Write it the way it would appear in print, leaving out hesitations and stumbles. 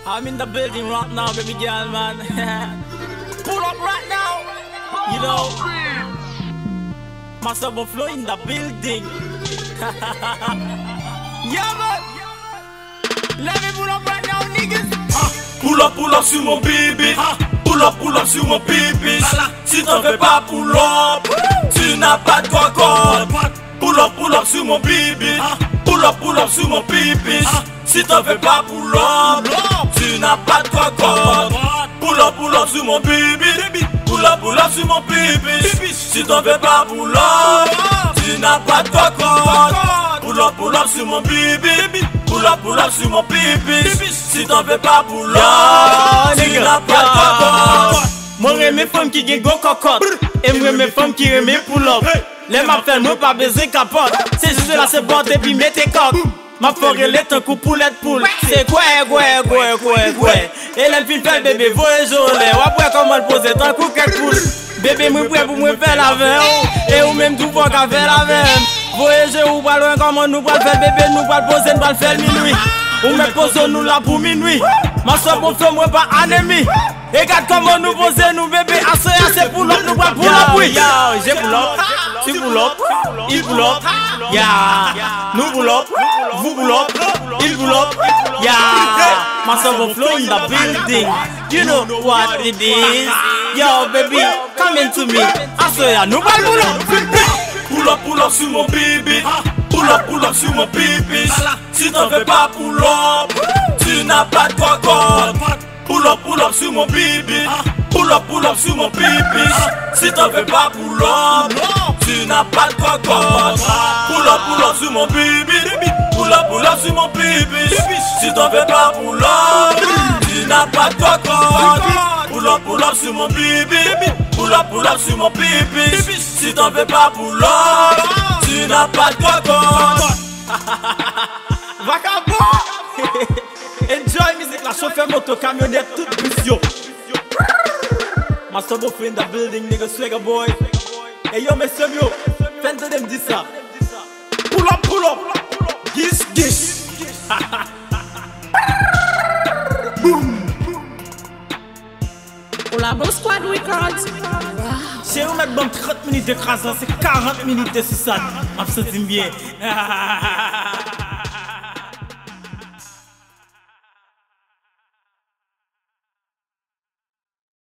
I'm in the building right now, baby girl, man. Pull up right now. You know, Master Buffalo in the building. Yeah, man. Let me pull up right now, niggas. Pull up sur mon bibi. Pull up sur mon pipi. Si t'en fais pas pull up, tu n'as pas de cocotte. Pull up sur mon bibi. Pull up sur mon pipi. Si t'en fais pas pull up, tu n'as pas de cocotte. Pull up sur mon bibi. Pull up sur mon pipi. Si t'en fais pas pull up, tu n'as pas de cocotte. Pull up sur mon bibi. Pull up sur mon pipi. Si t'en fais pas pull up, tu n'as pas de cocotte. Moi j'aime mes femmes qui gagnent go cocotte. Et moi mes femmes qui aiment pull up. Les m'appellent moi pas baiser capote. C'est juste là c'est bon et puis mets tes coques. Ma forêt est un coup poulette poule. C'est quoi. Et l'elfine fait bébé voyage au lait. Ou après comment le poser tant coup qu'elle poule. Bébé moi prêt pour moi faire la veine. Et ou même tout pour qu'à faire la veine. Voyager ou pas loin comment nous va faire bébé. Nous va poser, nous va faire minuit. Ou même poser nous là pour minuit. Ma soeur pour faire moi pas ennemi. Et regarde comment nous poser nous bébé. C'est pull up, nous va pull up oui. J'ai pull up, tu pull up, il pull up. Nous pull up, vous pull up, il pull up. My son flow in the building. You know what it is. Yo baby, come into me. I swear, nous va pull up. Pull up sur mon bibi. Pull up sur mon pipi. Si t'en fais pas pull up, tu n'as pas de cocotte. Pull up sur mon bibi. Pull up sur mon pipi. Si t'en fais pas pull up, tu n'as pas de cocotte. Pull up sur mon bibi. Pull up sur mon pipi. Si t'en fais pas pull up, tu n'as pas de cocotte. Pull up sur mon bibi. Pull up sur mon pipi. Si t'en fais pas pull up, tu n'as pas de cocotte. Vagabond. Enjoy music, la chauffeur moto, camionnette, toute mission. Master Buffalo in the building, nigga, swagger boy. Hey yo, messieurs, yo, faites de them dis ça. Pull up, gish. Boom. Pour la Boss Squad Records. Chez vous mettre bon 30 minutes d'écrasement, c'est 40 minutes de suçade. Absolument bien.